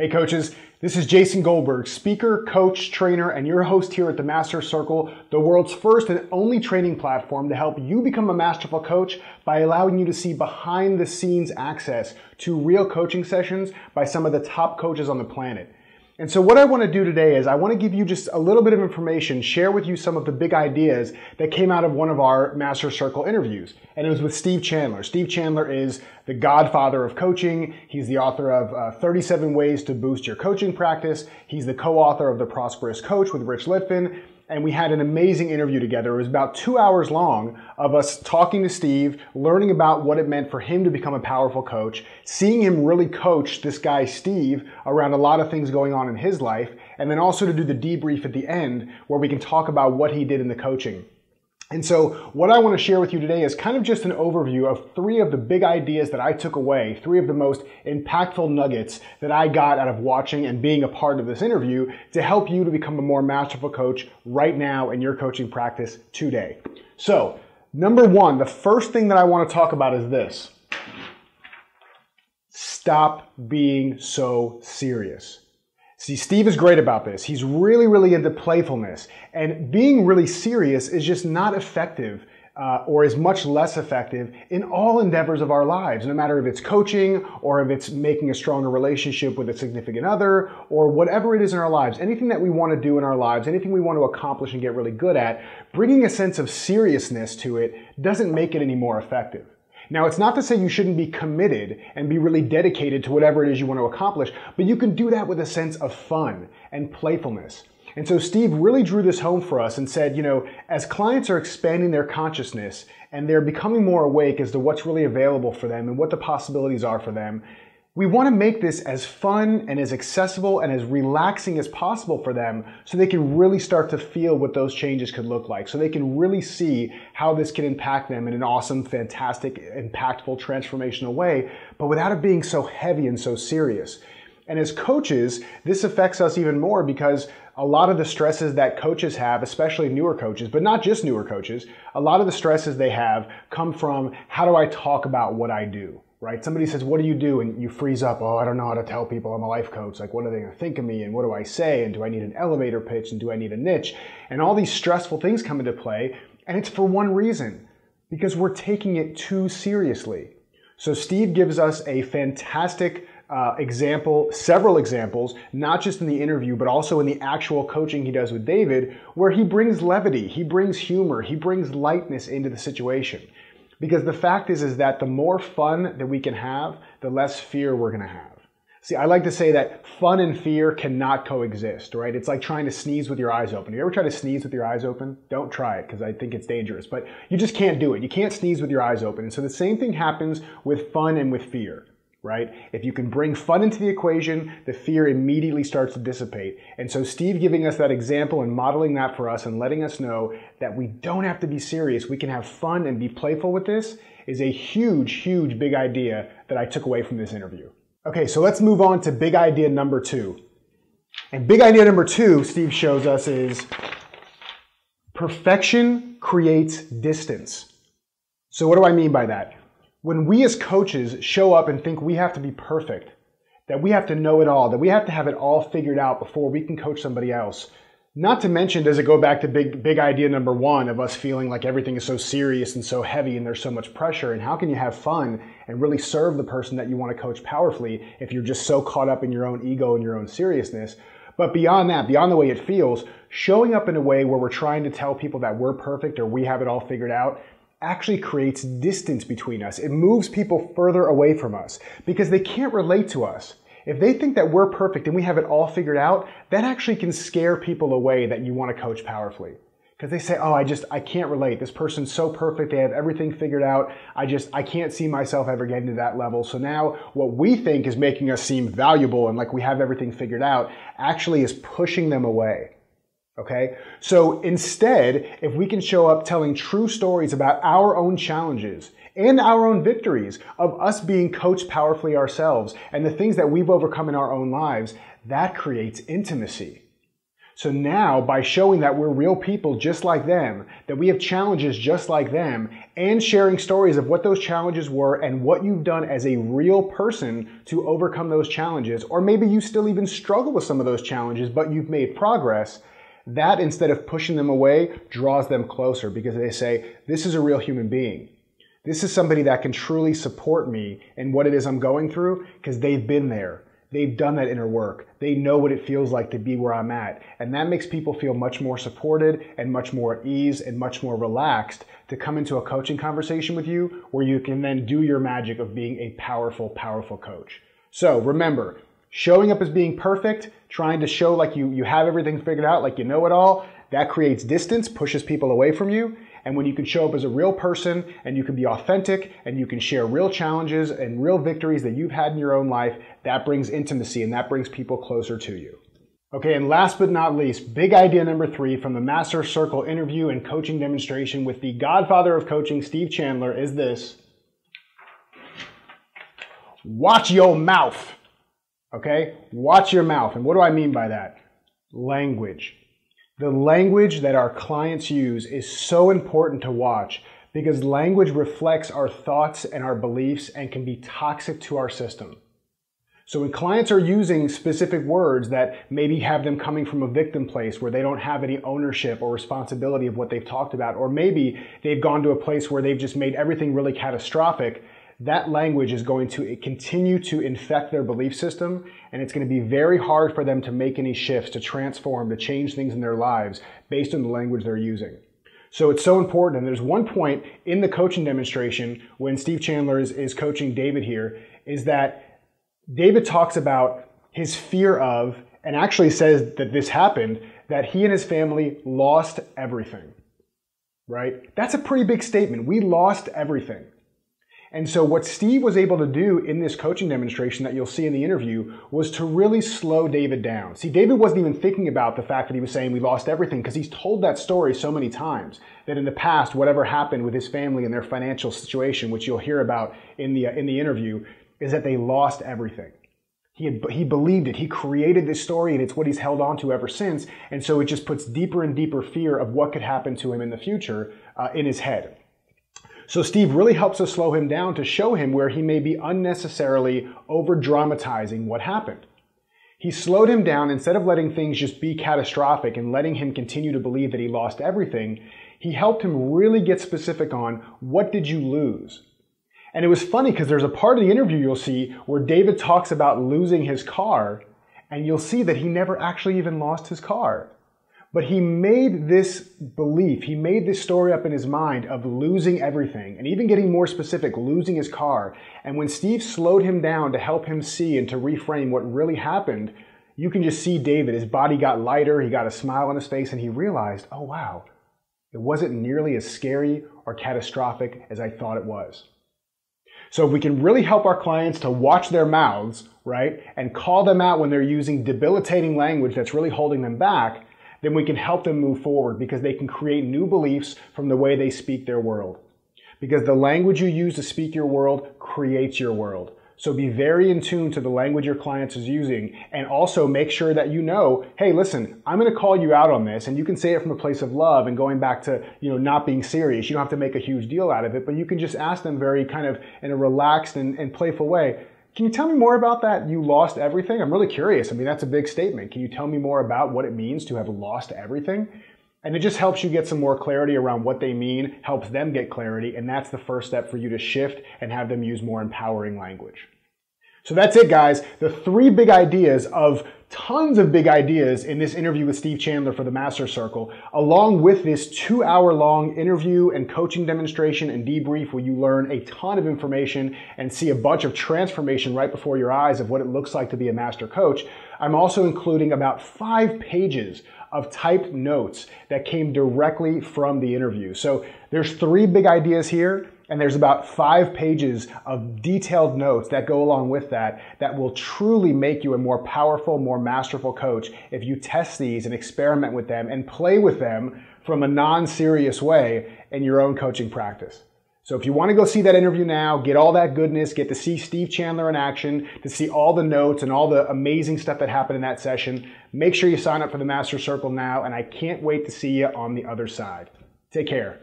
Hey coaches, this is Jason Goldberg, speaker, coach, trainer, and your host here at the Master Circle, the world's first and only training platform to help you become a masterful coach by allowing you to see behind the scenes access to real coaching sessions by some of the top coaches on the planet. And so what I want to do today is I want to give you just a little bit of information, share with you some of the big ideas that came out of one of our Master Circle interviews. And it was with Steve Chandler. Steve Chandler is the Godfather of Coaching. He's the author of 37 Ways to Boost Your Coaching Practice. He's the co-author of the Prosperous Coach with Rich Litvin. And we had an amazing interview together. It was about 2 hours long of us talking to Steve, learning about what it meant for him to become a powerful coach, seeing him really coach this guy, Steve, around a lot of things going on in his life, and then also to do the debrief at the end where we can talk about what he did in the coaching. And so what I want to share with you today is kind of just an overview of 3 of the big ideas that I took away, 3 of the most impactful nuggets that I got out of watching and being a part of this interview to help you to become a more masterful coach right now in your coaching practice today. So, number 1, the first thing that I want to talk about is this. Stop being so serious. See, Steve is great about this. He's really into playfulness. And being really serious is just not effective or is much less effective in all endeavors of our lives, no matter if it's coaching or if it's making a stronger relationship with a significant other or whatever it is in our lives. Anything that we want to do in our lives, anything we want to accomplish and get really good at, bringing a sense of seriousness to it doesn't make it any more effective. Now, it's not to say you shouldn't be committed and be really dedicated to whatever it is you want to accomplish, but you can do that with a sense of fun and playfulness. And so Steve really drew this home for us and said, you know, as clients are expanding their consciousness and they're becoming more awake as to what's really available for them and what the possibilities are for them, we want to make this as fun and as accessible and as relaxing as possible for them so they can really start to feel what those changes could look like, so they can really see how this can impact them in an awesome, fantastic, impactful, transformational way, but without it being so heavy and so serious. And as coaches, this affects us even more because a lot of the stresses that coaches have, especially newer coaches, but not just newer coaches, a lot of the stresses they have come from how do I talk about what I do? Right? Somebody says, what do you do? And you freeze up. Oh, I don't know how to tell people I'm a life coach. Like, what are they going to think of me? And what do I say? And do I need an elevator pitch? And do I need a niche? And all these stressful things come into play. And it's for one reason, because we're taking it too seriously. So Steve gives us a fantastic example, several examples, not just in the interview, but also in the actual coaching he does with David, where he brings levity, he brings humor, he brings lightness into the situation. Because the fact is that the more fun that we can have, the less fear we're going to have. See, I like to say that fun and fear cannot coexist, right? It's like trying to sneeze with your eyes open. You ever try to sneeze with your eyes open? Don't try it because I think it's dangerous, but you just can't do it. You can't sneeze with your eyes open. And so the same thing happens with fun and with fear. Right? If you can bring fun into the equation, the fear immediately starts to dissipate. And so Steve giving us that example and modeling that for us and letting us know that we don't have to be serious. We can have fun and be playful with this is a huge big idea that I took away from this interview. Okay, so let's move on to big idea number 2. And big idea number 2, Steve shows us, is perfection creates distance. So what do I mean by that? When we as coaches show up and think we have to be perfect, that we have to know it all, that we have to have it all figured out before we can coach somebody else, not to mention, does it go back to big idea number 1 of us feeling like everything is so serious and so heavy and there's so much pressure, and how can you have fun and really serve the person that you want to coach powerfully if you're just so caught up in your own ego and your own seriousness? But beyond that, beyond the way it feels, showing up in a way where we're trying to tell people that we're perfect or we have it all figured out actually creates distance between us. It moves people further away from us because they can't relate to us. If they think that we're perfect and we have it all figured out, that actually can scare people away that you want to coach powerfully. Because they say, oh, I can't relate. This person's so perfect. They have everything figured out. I can't see myself ever getting to that level. So now what we think is making us seem valuable and like we have everything figured out actually is pushing them away. Okay? So instead, if we can show up telling true stories about our own challenges and our own victories of us being coached powerfully ourselves and the things that we've overcome in our own lives, that creates intimacy. So now, by showing that we're real people just like them, that we have challenges just like them, and sharing stories of what those challenges were and what you've done as a real person to overcome those challenges, or maybe you still even struggle with some of those challenges, but you've made progress, that instead of pushing them away, draws them closer because they say, this is a real human being. This is somebody that can truly support me in what it is I'm going through because they've been there. They've done that inner work. They know what it feels like to be where I'm at. And that makes people feel much more supported and much more at ease and much more relaxed to come into a coaching conversation with you where you can then do your magic of being a powerful, powerful coach. So remember, showing up as being perfect, trying to show like you have everything figured out, like you know it all, that creates distance, pushes people away from you. And when you can show up as a real person and you can be authentic and you can share real challenges and real victories that you've had in your own life, that brings intimacy and that brings people closer to you. Okay, and last but not least, big idea number 3 from the Master Circle interview and coaching demonstration with the Godfather of Coaching, Steve Chandler, is this. Watch your mouth. Okay, watch your mouth. And what do I mean by that? Language. The language that our clients use is so important to watch because language reflects our thoughts and our beliefs and can be toxic to our system. So when clients are using specific words that maybe have them coming from a victim place where they don't have any ownership or responsibility of what they've talked about, or maybe they've gone to a place where they've just made everything really catastrophic, that language is going to continue to infect their belief system, and it's going to be very hard for them to make any shifts, to transform, to change things in their lives based on the language they're using. So it's so important, and there's one point in the coaching demonstration when Steve Chandler is coaching David here, is that David talks about his fear of, and actually says that this happened, that he and his family lost everything, right? That's a pretty big statement. We lost everything. And so what Steve was able to do in this coaching demonstration that you'll see in the interview was to really slow David down. See, David wasn't even thinking about the fact that he was saying we lost everything because he's told that story so many times that in the past, whatever happened with his family and their financial situation, which you'll hear about in the interview, is that they lost everything. He believed it. He created this story and it's what he's held on to ever since. And so it just puts deeper and deeper fear of what could happen to him in the future in his head. So Steve really helps us slow him down to show him where he may be unnecessarily over-dramatizing what happened. He slowed him down. Instead of letting things just be catastrophic and letting him continue to believe that he lost everything, he helped him really get specific on what did you lose? And it was funny because there's a part of the interview you'll see where David talks about losing his car, and you'll see that he never actually even lost his car. But he made this belief, he made this story up in his mind of losing everything, and even getting more specific, losing his car. And when Steve slowed him down to help him see and to reframe what really happened, you can just see David, his body got lighter, he got a smile on his face, and he realized, oh wow, it wasn't nearly as scary or catastrophic as I thought it was. So if we can really help our clients to watch their mouths, right, and call them out when they're using debilitating language that's really holding them back, then we can help them move forward because they can create new beliefs from the way they speak their world. Because the language you use to speak your world creates your world. So be very in tune to the language your clients is using, and also make sure that you know, hey, listen, I'm going to call you out on this, and you can say it from a place of love and going back to, not being serious. You don't have to make a huge deal out of it, but you can just ask them very kind of in a relaxed and playful way, can you tell me more about that? You lost everything? I'm really curious. I mean, that's a big statement. Can you tell me more about what it means to have lost everything? And it just helps you get some more clarity around what they mean, helps them get clarity, and that's the first step for you to shift and have them use more empowering language. So that's it, guys. The 3 big ideas of tons of big ideas in this interview with Steve Chandler for the Master Circle, along with this 2-hour-long interview and coaching demonstration and debrief where you learn a ton of information and see a bunch of transformation right before your eyes of what it looks like to be a master coach. I'm also including about 5 pages of typed notes that came directly from the interview. So there's 3 big ideas here, and there's about 5 pages of detailed notes that go along with that will truly make you a more powerful, more masterful coach if you test these and experiment with them and play with them from a non-serious way in your own coaching practice. So if you want to go see that interview now, get all that goodness, get to see Steve Chandler in action, to see all the notes and all the amazing stuff that happened in that session, make sure you sign up for the Master Circle now, and I can't wait to see you on the other side. Take care.